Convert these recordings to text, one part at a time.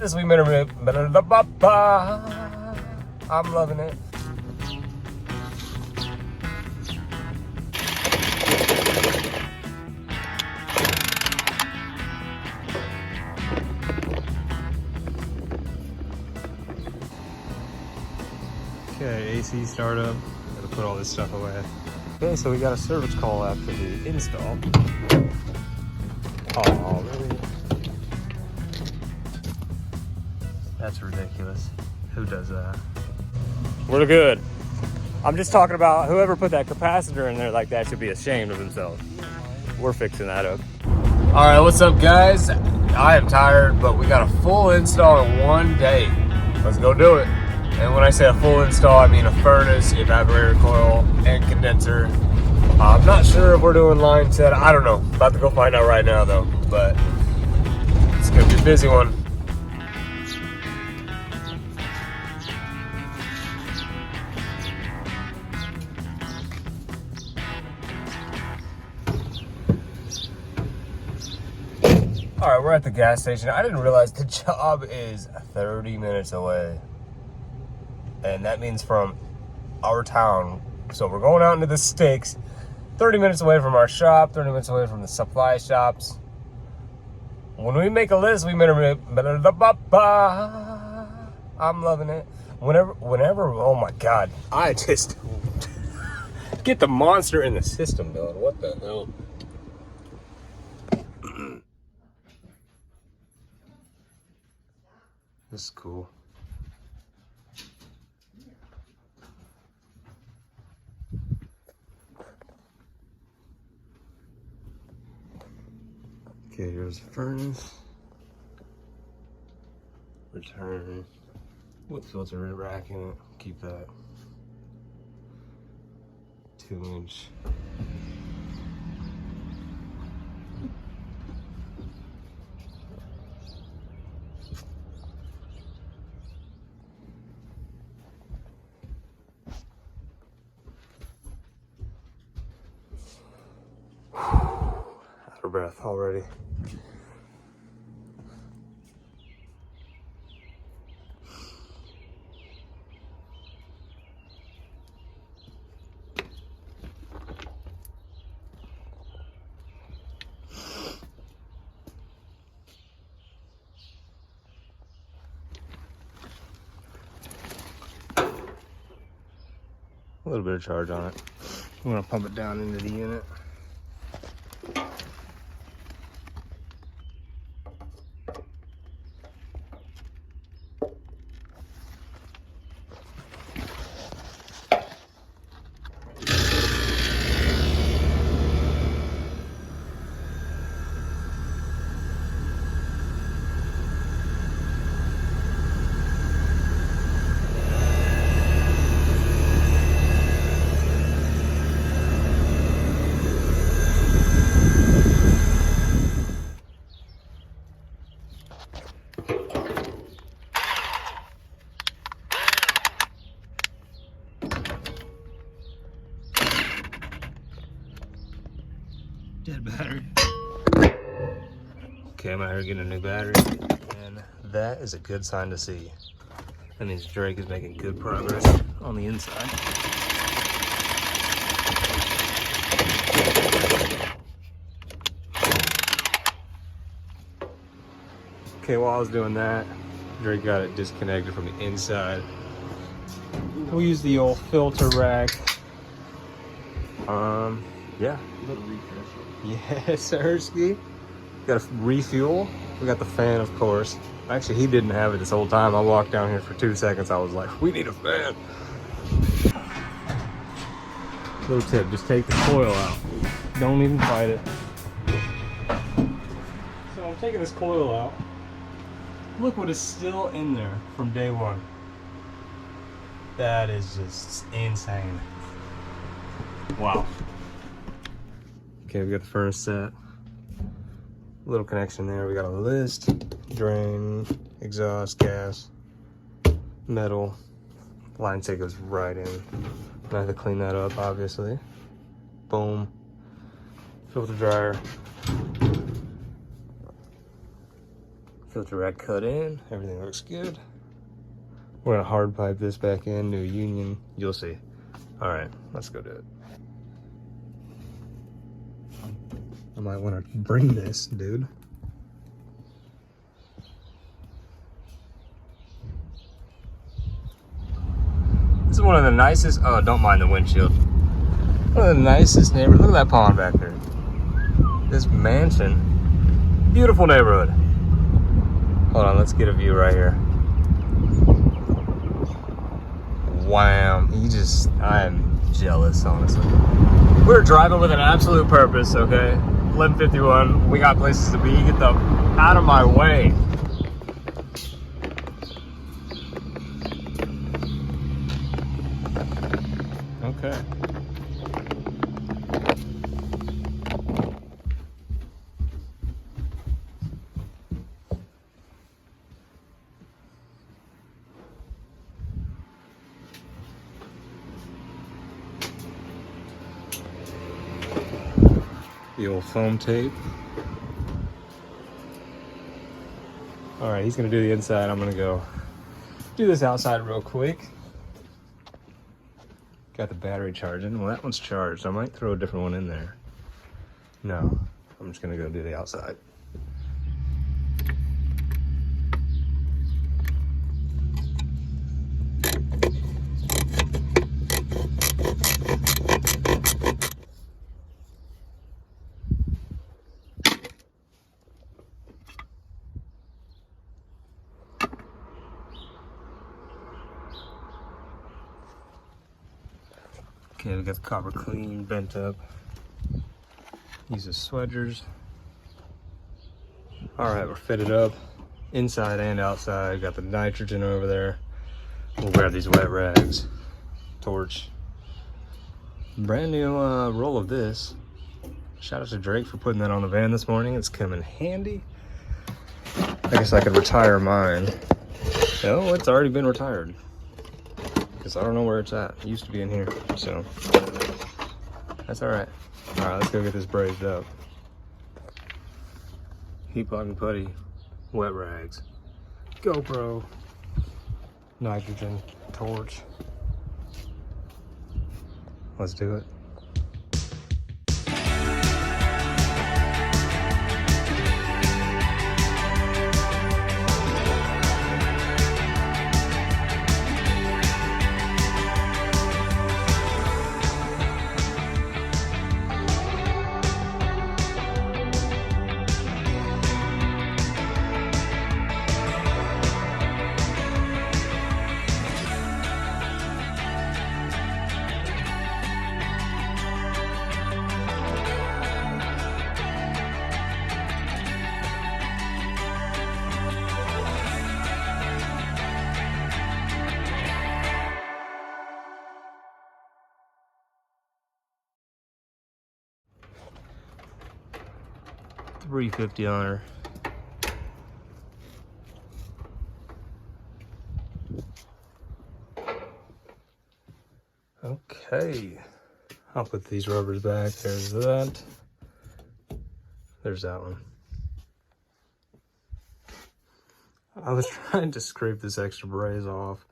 This week, I'm loving it. Okay, AC startup. Gotta put all this stuff away. Okay, so we got a service call after the install. Oh, really? That's ridiculous. Who does that? We're good. I'm just talking about whoever put that capacitor in there like that should be ashamed of themselves. We're fixing that up. All right, what's up, guys? I am tired, but we got a full install in one day. Let's go do it. And when I say a full install, I mean a furnace, evaporator coil, and condenser. I'm not sure if we're doing line set. I don't know. About to go find out right now, though. But it's gonna be a busy one. All right, we're at the gas station. I didn't realize the job is 30 minutes away. And that means from our town. So we're going out into the sticks, 30 minutes away from our shop, 30 minutes away from the supply shops. When we make a list, I'm loving it. Whenever, oh my God. I just get the monster in the system, though. What the hell? This is cool. Okay, here's the furnace. Return with filter rack in it. Keep that 2-inch. Out of breath already. A little bit of charge on it. I'm gonna pump it down into the unit. Dead battery. Okay, I'm out here getting a new battery, and that is a good sign to see. That means Drake is making good progress on the inside. Okay, while I was doing that, Drake got it disconnected from the inside. We use the old filter rack. Yeah. Yes, Sirski. Got a refuel. We got the fan, of course. Actually, he didn't have it this whole time. I walked down here for 2 seconds. I was like, we need a fan. Little tip, just take the coil out. Don't even fight it. So I'm taking this coil out. Look what is still in there from day one. That is just insane. Wow. Okay, we got the furnace set. Little connection there. We got a list, drain, exhaust, gas, metal. Line set goes right in. I have to clean that up, obviously. Boom. Filter dryer. Filter rack cut in, everything looks good. We're gonna hard pipe this back in, new union, you'll see. All right, let's go do it. I might wanna bring this, dude. This is one of the nicest, oh, don't mind the windshield. One of the nicest neighborhoods. Look at that pond back there. This mansion, beautiful neighborhood. Hold on, let's get a view right here. Wow, I am jealous, honestly. We're driving with an absolute purpose, okay? 11:51, we got places to be. Get the out of my way. Okay. The old foam tape. All right, he's gonna do the inside. I'm gonna go do this outside real quick. Got the battery charging. Well, that one's charged. I might throw a different one in there. No, I'm just gonna go do the outside. Okay, we got the copper clean, bent up. Use the swedgers. All right, we're fitted up inside and outside. Got the nitrogen over there. We'll grab these wet rags, torch. Brand new roll of this. Shout out to Drake for putting that on the van this morning. It's coming handy. I guess I could retire mine. No, it's already been retired. Because I don't know where it's at. It used to be in here, so that's all right. All right, let's go get this brazed up. Heat block and putty, wet rags, GoPro, nitrogen, torch. Let's do it. $350 on her. Okay, I'll put these rubbers back. There's that. There's that one. I was trying to scrape this extra braze off.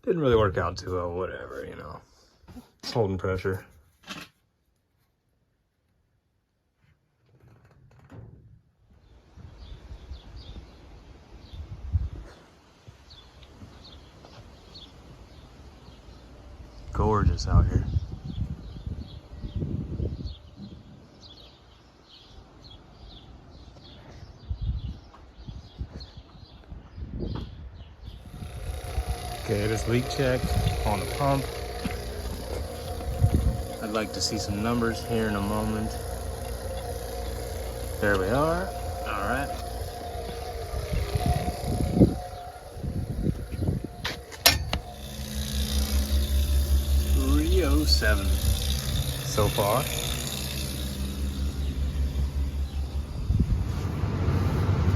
Didn't really work out too well, whatever, you know. It's holding pressure. Gorgeous out here. Okay, it is leak checked on the pump. I'd like to see some numbers here in a moment. There we are. All right. $307 so far.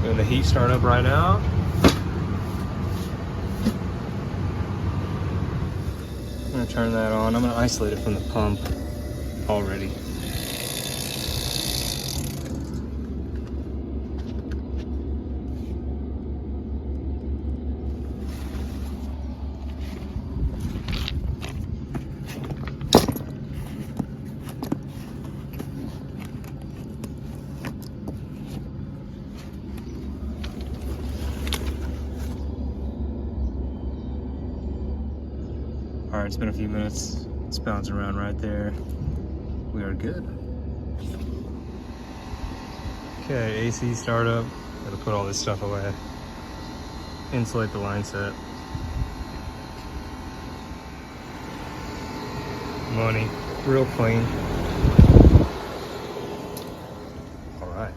Doing the heat start up right now. I'm gonna turn that on. I'm gonna isolate it from the pump already. right, it's been a few minutes. It's bouncing around right there. We are good. Okay, AC startup. Gotta put all this stuff away. Insulate the line set. Money, real clean. All right.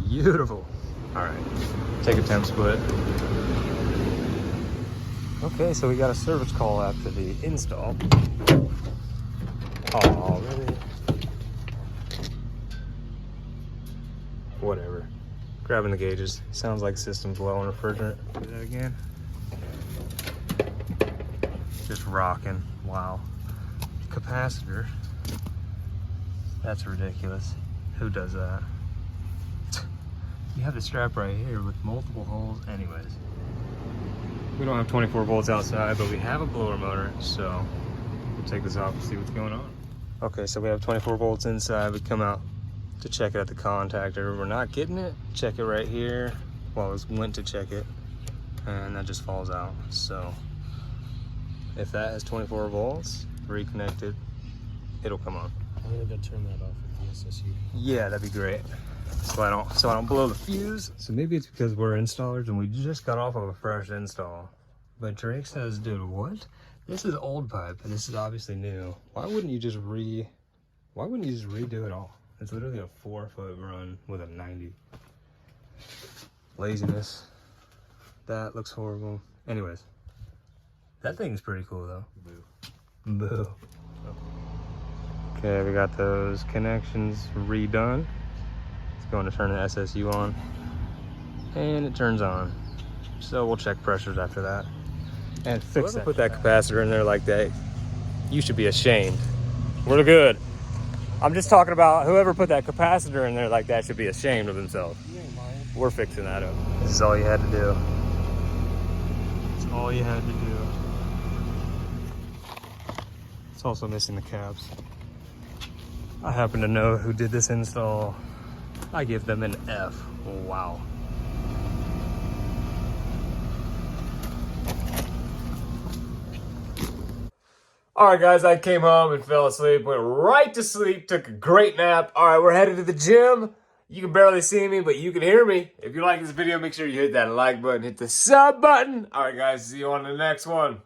Beautiful. All right, take a temp split. Okay, so we got a service call after the install. Oh, really? Whatever. Grabbing the gauges. Sounds like system's low on refrigerant. Do that again. Just rocking. Wow. Capacitor. That's ridiculous. Who does that? You have the strap right here with multiple holes. Anyways. We don't have 24 volts outside, but we have a blower motor, so we'll take this off and see what's going on. Okay, so we have 24 volts inside. We come out to check it at the contactor. We're not getting it. Check it right here. Well, I went to check it, and that just falls out. So if that has 24 volts, reconnected, it'll come on. I'm gonna go turn that off with the SSU. Yeah, that'd be great. So I don't blow the fuse. So maybe it's because we're installers and we just got off of a fresh install. But Drake says, dude, what? This is old pipe and this is obviously new. Why wouldn't you just redo it all? It's literally a 4-foot run with a 90. Laziness. That looks horrible. Anyways, that thing's pretty cool though. Boo. Boo. Okay, we got those connections redone. Going to turn the SSU on and it turns on, so we'll check pressures after that and fix that. Put that capacitor in there like that, you should be ashamed. We're good. I'm just talking about whoever put that capacitor in there like that should be ashamed of themselves. We're fixing that up. This is all you had to do. It's all you had to do. It's also missing the caps. I happen to know who did this install. I give them an F. Wow. All right, guys, I came home and fell asleep, went right to sleep, took a great nap. All right, we're headed to the gym. You can barely see me, but you can hear me. If you like this video, make sure you hit that like button, hit the sub button. All right, guys, see you on the next one.